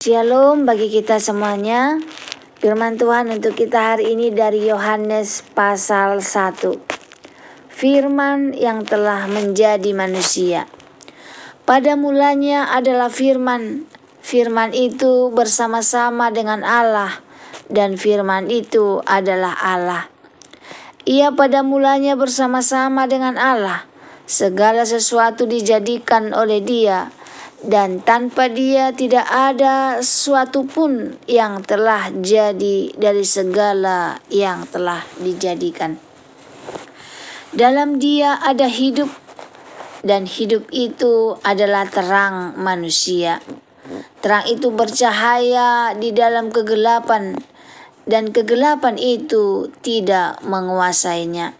Shalom bagi kita semuanya. Firman Tuhan untuk kita hari ini dari Yohanes pasal 1. Firman yang telah menjadi manusia. Pada mulanya adalah firman. Firman itu bersama-sama dengan Allah, dan firman itu adalah Allah. Ia pada mulanya bersama-sama dengan Allah. Segala sesuatu dijadikan oleh Dia, dan tanpa Dia tidak ada sesuatu pun yang telah jadi dari segala yang telah dijadikan. Dalam Dia ada hidup, dan hidup itu adalah terang manusia. Terang itu bercahaya di dalam kegelapan, dan kegelapan itu tidak menguasainya.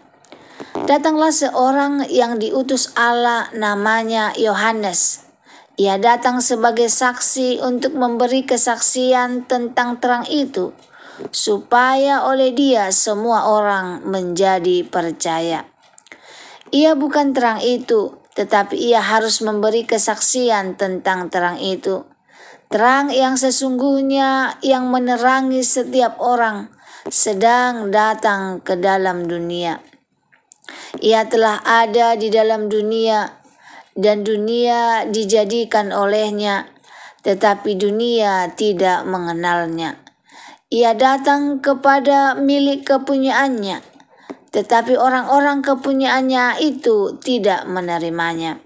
Datanglah seorang yang diutus Allah, namanya Yohanes. Ia datang sebagai saksi untuk memberi kesaksian tentang terang itu, supaya oleh Dia semua orang menjadi percaya. Ia bukan terang itu, tetapi ia harus memberi kesaksian tentang terang itu. Terang yang sesungguhnya yang menerangi setiap orang sedang datang ke dalam dunia. Ia telah ada di dalam dunia, dan dunia dijadikan olehnya, tetapi dunia tidak mengenalnya. Ia datang kepada milik kepunyaannya, tetapi orang-orang kepunyaannya itu tidak menerimanya.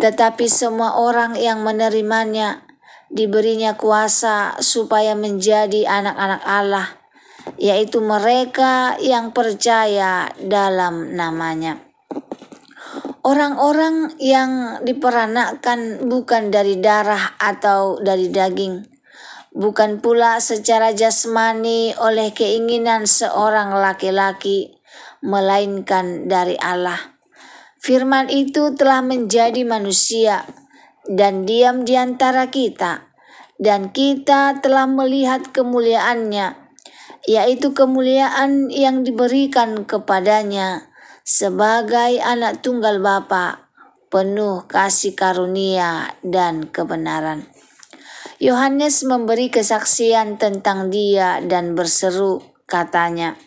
Tetapi semua orang yang menerimanya, diberinya kuasa supaya menjadi anak-anak Allah, yaitu mereka yang percaya dalam namanya. Orang-orang yang diperanakkan bukan dari darah atau dari daging, bukan pula secara jasmani oleh keinginan seorang laki-laki, melainkan dari Allah. Firman itu telah menjadi manusia dan diam di antara kita, dan kita telah melihat kemuliaannya, yaitu kemuliaan yang diberikan kepadanya sebagai anak tunggal Bapa, penuh kasih karunia dan kebenaran. Yohanes memberi kesaksian tentang Dia dan berseru, katanya,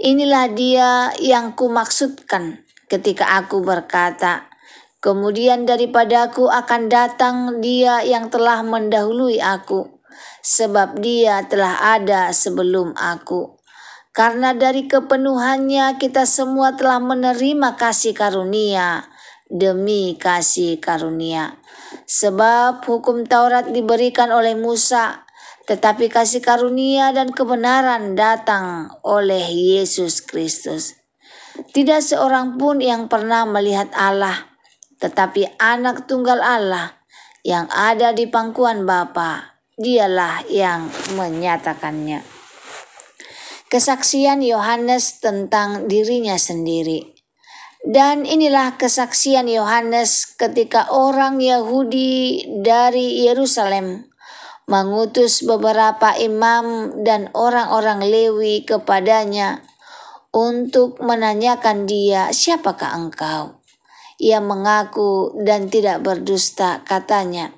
"Inilah Dia yang kumaksudkan ketika aku berkata, kemudian daripadaku akan datang Dia yang telah mendahului aku, sebab Dia telah ada sebelum aku." Karena dari kepenuhannya kita semua telah menerima kasih karunia demi kasih karunia. Sebab hukum Taurat diberikan oleh Musa, tetapi kasih karunia dan kebenaran datang oleh Yesus Kristus. Tidak seorang pun yang pernah melihat Allah, tetapi anak tunggal Allah yang ada di pangkuan Bapa, Dialah yang menyatakannya. Kesaksian Yohanes tentang dirinya sendiri. Dan inilah kesaksian Yohanes ketika orang Yahudi dari Yerusalem mengutus beberapa imam dan orang-orang Lewi kepadanya untuk menanyakan dia, "Siapakah engkau?" Ia mengaku dan tidak berdusta, katanya,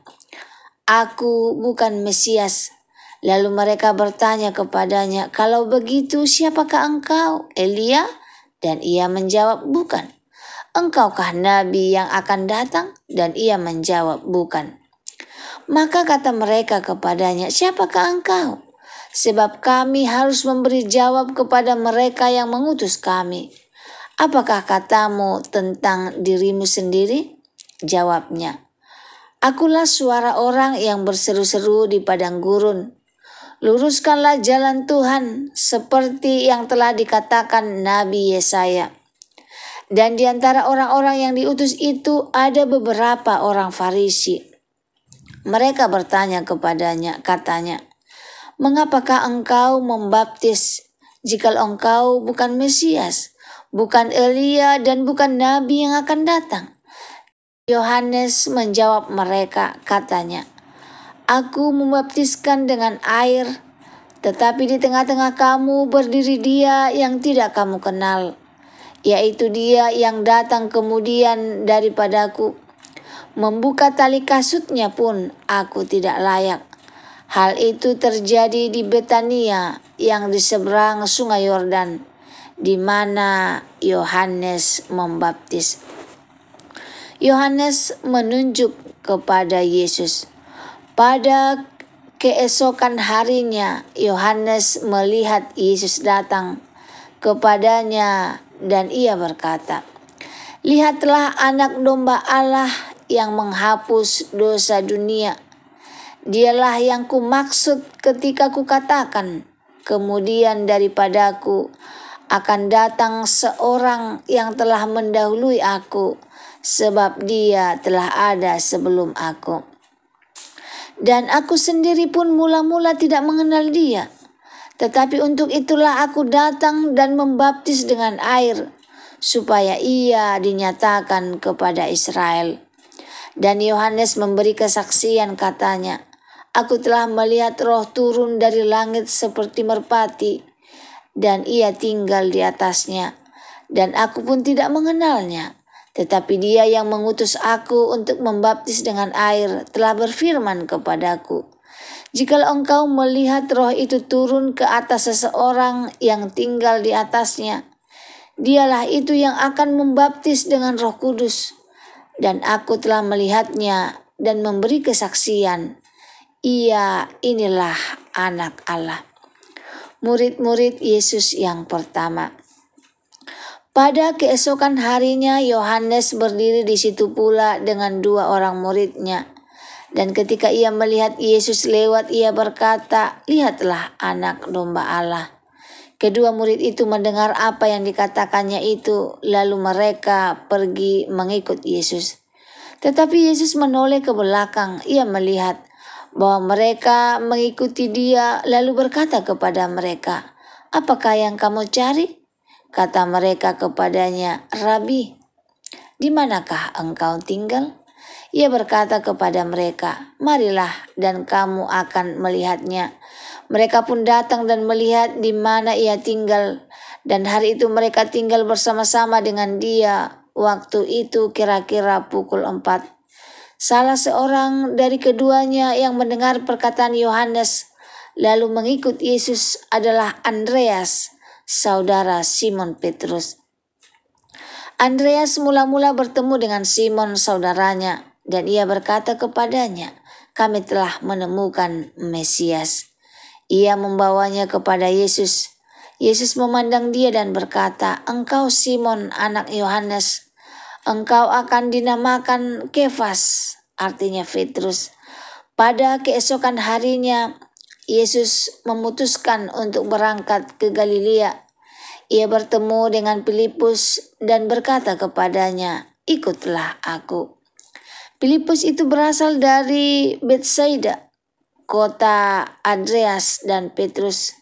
"Aku bukan Mesias." Lalu mereka bertanya kepadanya, "Kalau begitu siapakah engkau, Elia?" Dan ia menjawab, "Bukan." "Engkaukah nabi yang akan datang?" Dan ia menjawab, "Bukan." Maka kata mereka kepadanya, "Siapakah engkau? Sebab kami harus memberi jawab kepada mereka yang mengutus kami. Apakah katamu tentang dirimu sendiri?" Jawabnya, "Akulah suara orang yang berseru-seru di padang gurun. Luruskanlah jalan Tuhan, seperti yang telah dikatakan Nabi Yesaya." Dan di antara orang-orang yang diutus itu ada beberapa orang Farisi. Mereka bertanya kepadanya, katanya, "Mengapakah engkau membaptis, jika engkau bukan Mesias, bukan Elia, dan bukan Nabi yang akan datang?" Yohanes menjawab mereka, katanya, "Aku membaptiskan dengan air, tetapi di tengah-tengah kamu berdiri Dia yang tidak kamu kenal, yaitu Dia yang datang kemudian daripadaku, Membuka tali kasutnya pun aku tidak layak. Hal itu terjadi di Betania yang di seberang sungai Yordan, di mana Yohanes membaptis. Yohanes menunjuk kepada Yesus. Pada keesokan harinya, Yohanes melihat Yesus datang kepadanya dan ia berkata, "Lihatlah anak domba Allah yang menghapus dosa dunia. Dialah yang kumaksud ketika kukatakan, kemudian daripadaku akan datang seorang yang telah mendahului aku, sebab dia telah ada sebelum aku. Dan aku sendiri pun mula-mula tidak mengenal dia. Tetapi untuk itulah aku datang dan membaptis dengan air, supaya ia dinyatakan kepada Israel." Dan Yohanes memberi kesaksian, katanya, "Aku telah melihat Roh turun dari langit seperti merpati, dan ia tinggal di atasnya. Dan aku pun tidak mengenalnya. Tetapi dia yang mengutus aku untuk membaptis dengan air telah berfirman kepadaku, jikalau engkau melihat Roh itu turun ke atas seseorang yang tinggal di atasnya, dialah itu yang akan membaptis dengan Roh Kudus. Dan aku telah melihatnya dan memberi kesaksian. Ia inilah anak Allah." Murid-murid Yesus yang pertama. Pada keesokan harinya Yohanes berdiri di situ pula dengan 2 orang muridnya. Dan ketika ia melihat Yesus lewat, ia berkata, "Lihatlah anak domba Allah." Kedua murid itu mendengar apa yang dikatakannya itu, lalu mereka pergi mengikut Yesus. Tetapi Yesus menoleh ke belakang. Ia melihat bahwa mereka mengikuti dia, lalu berkata kepada mereka, "Apakah yang kamu cari?" Kata mereka kepadanya, "Rabi, di manakah engkau tinggal?" Ia berkata kepada mereka, "Marilah dan kamu akan melihatnya." Mereka pun datang dan melihat di mana ia tinggal, dan hari itu mereka tinggal bersama-sama dengan dia. Waktu itu kira-kira pukul 4. Salah seorang dari keduanya yang mendengar perkataan Yohanes lalu mengikut Yesus adalah Andreas, saudara Simon Petrus. Andreas mula-mula bertemu dengan Simon saudaranya, dan ia berkata kepadanya, "Kami telah menemukan Mesias." Ia membawanya kepada Yesus. Yesus memandang dia dan berkata, "Engkau Simon anak Yohanes, engkau akan dinamakan Kefas," artinya Petrus. Pada keesokan harinya, Yesus memutuskan untuk berangkat ke Galilea. Ia bertemu dengan Filipus dan berkata kepadanya, "Ikutlah aku." Filipus itu berasal dari Betsaida, kota Andreas dan Petrus.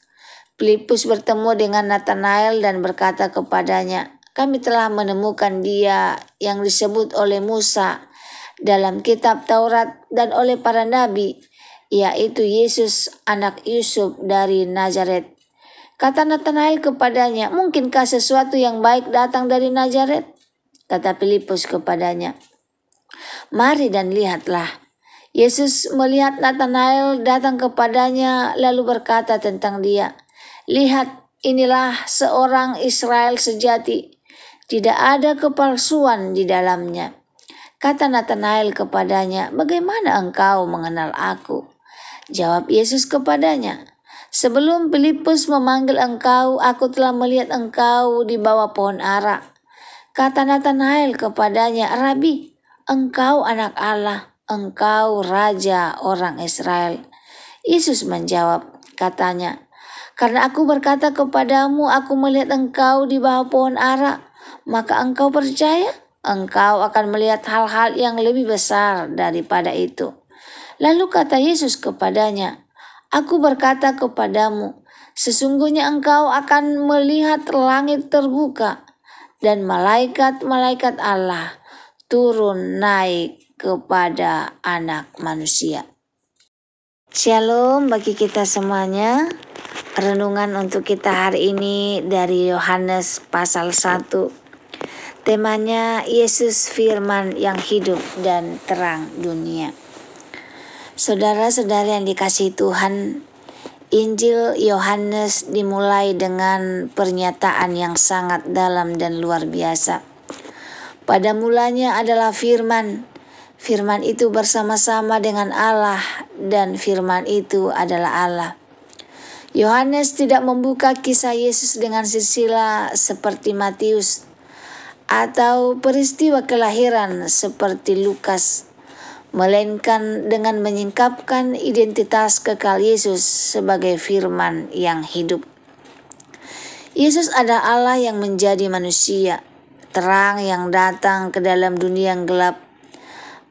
Filipus bertemu dengan Nathanael dan berkata kepadanya, "Kami telah menemukan dia yang disebut oleh Musa dalam kitab Taurat dan oleh para nabi, yaitu Yesus anak Yusuf dari Nazaret." Kata Nathanael kepadanya, "Mungkinkah sesuatu yang baik datang dari Nazaret?" Kata Filipus kepadanya, "Mari dan lihatlah." Yesus melihat Nathanael datang kepadanya lalu berkata tentang dia, "Lihat, inilah seorang Israel sejati. Tidak ada kepalsuan di dalamnya." Kata Nathanael kepadanya, "Bagaimana engkau mengenal aku?" Jawab Yesus kepadanya, "Sebelum Filipus memanggil engkau, aku telah melihat engkau di bawah pohon ara." Kata Nathanael kepadanya, "Rabi, engkau anak Allah, engkau raja orang Israel." Yesus menjawab, katanya, "Karena aku berkata kepadamu, aku melihat engkau di bawah pohon ara, maka engkau percaya? Engkau akan melihat hal-hal yang lebih besar daripada itu." Lalu kata Yesus kepadanya, "Aku berkata kepadamu, sesungguhnya engkau akan melihat langit terbuka dan malaikat-malaikat Allah turun naik kepada Anak Manusia." Shalom bagi kita semuanya. Renungan untuk kita hari ini dari Yohanes pasal 1. Temanya Yesus firman yang hidup dan terang dunia. Saudara-saudara yang dikasihi Tuhan, Injil Yohanes dimulai dengan pernyataan yang sangat dalam dan luar biasa. Pada mulanya adalah firman. Firman itu bersama-sama dengan Allah dan firman itu adalah Allah. Yohanes tidak membuka kisah Yesus dengan silsilah seperti Matius atau peristiwa kelahiran seperti Lukas, melainkan dengan menyingkapkan identitas kekal Yesus sebagai firman yang hidup. Yesus adalah Allah yang menjadi manusia, terang yang datang ke dalam dunia yang gelap,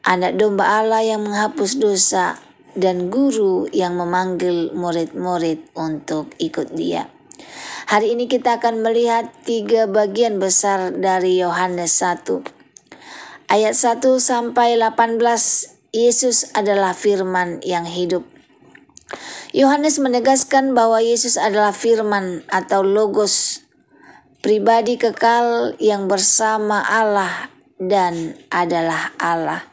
anak domba Allah yang menghapus dosa, dan guru yang memanggil murid-murid untuk ikut Dia. Hari ini kita akan melihat 3 bagian besar dari Yohanes 1. Ayat 1 sampai 18, Yesus adalah firman yang hidup. Yohanes menegaskan bahwa Yesus adalah firman atau logos, pribadi kekal yang bersama Allah dan adalah Allah.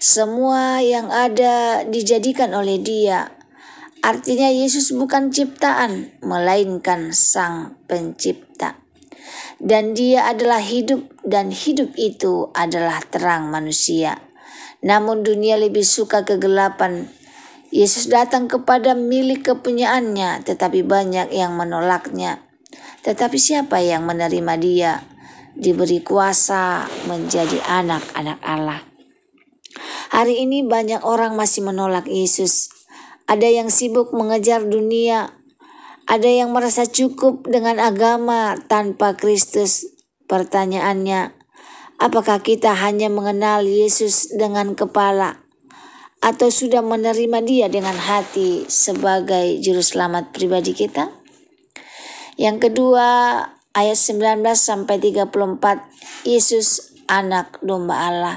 Semua yang ada dijadikan oleh Dia. Artinya Yesus bukan ciptaan, melainkan Sang Pencipta. Dan Dia adalah hidup, dan hidup itu adalah terang manusia. Namun dunia lebih suka kegelapan. Yesus datang kepada milik kepunyaannya, tetapi banyak yang menolaknya. Tetapi siapa yang menerima Dia, diberi kuasa menjadi anak-anak Allah. Hari ini banyak orang masih menolak Yesus. Ada yang sibuk mengejar dunia. Ada yang merasa cukup dengan agama tanpa Kristus. Pertanyaannya, apakah kita hanya mengenal Yesus dengan kepala atau sudah menerima Dia dengan hati sebagai juru selamat pribadi kita? Yang kedua, ayat 19 sampai 34, Yesus anak domba Allah.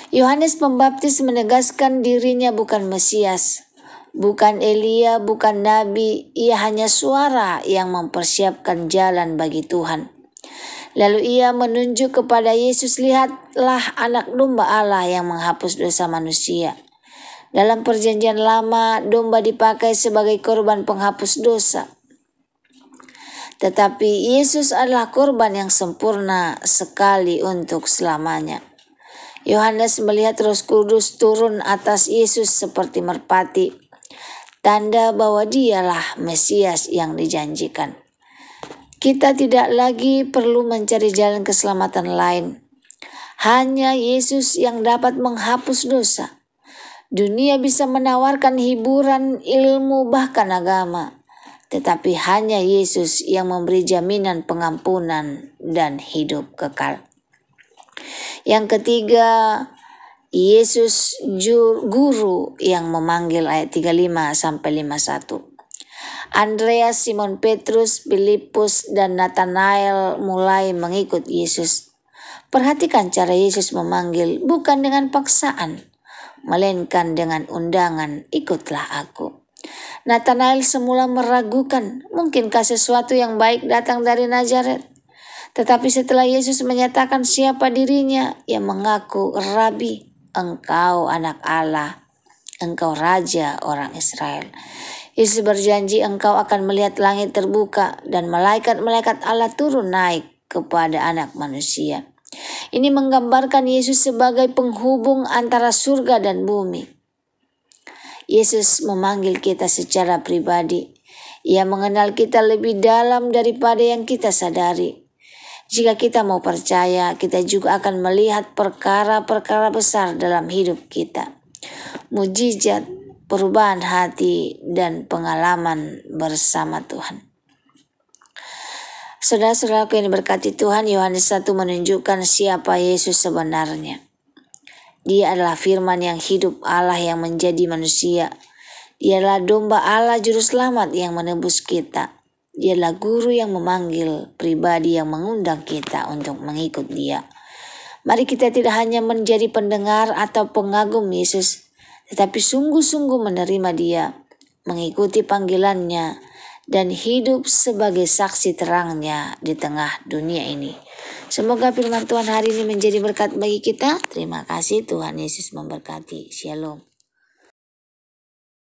Yohanes Pembaptis menegaskan dirinya bukan Mesias, bukan Elia, bukan Nabi. Ia hanya suara yang mempersiapkan jalan bagi Tuhan. Lalu ia menunjuk kepada Yesus, lihatlah anak domba Allah yang menghapus dosa manusia. Dalam perjanjian lama, domba dipakai sebagai korban penghapus dosa. Tetapi Yesus adalah korban yang sempurna sekali untuk selamanya. Yohanes melihat Roh Kudus turun atas Yesus seperti merpati, tanda bahwa Dialah Mesias yang dijanjikan. Kita tidak lagi perlu mencari jalan keselamatan lain. Hanya Yesus yang dapat menghapus dosa. Dunia bisa menawarkan hiburan, ilmu, bahkan agama. Tetapi hanya Yesus yang memberi jaminan pengampunan dan hidup kekal. Yang ketiga, Yesus guru yang memanggil, ayat 35 sampai 51. Andreas, Simon Petrus, Filipus, dan Nathanael mulai mengikut Yesus. Perhatikan cara Yesus memanggil, bukan dengan paksaan, melainkan dengan undangan, ikutlah aku. Nathanael semula meragukan, mungkinkah sesuatu yang baik datang dari Nazaret? Tetapi setelah Yesus menyatakan siapa dirinya, ia mengaku, Rabi, engkau anak Allah, engkau raja orang Israel. Yesus berjanji engkau akan melihat langit terbuka dan malaikat-malaikat Allah turun naik kepada anak manusia. Ini menggambarkan Yesus sebagai penghubung antara surga dan bumi. Yesus memanggil kita secara pribadi. Ia mengenal kita lebih dalam daripada yang kita sadari. Jika kita mau percaya, kita juga akan melihat perkara-perkara besar dalam hidup kita. Mujizat, perubahan hati, dan pengalaman bersama Tuhan. Saudara-saudaraku yang diberkati Tuhan, Yohanes 1 menunjukkan siapa Yesus sebenarnya. Dia adalah firman yang hidup, Allah yang menjadi manusia. Dia adalah domba Allah juru selamat yang menebus kita. Dialah guru yang memanggil, pribadi yang mengundang kita untuk mengikut Dia. Mari kita tidak hanya menjadi pendengar atau pengagum Yesus, tetapi sungguh-sungguh menerima Dia, mengikuti panggilannya, dan hidup sebagai saksi terangnya di tengah dunia ini. Semoga firman Tuhan hari ini menjadi berkat bagi kita. Terima kasih, Tuhan Yesus memberkati. Shalom.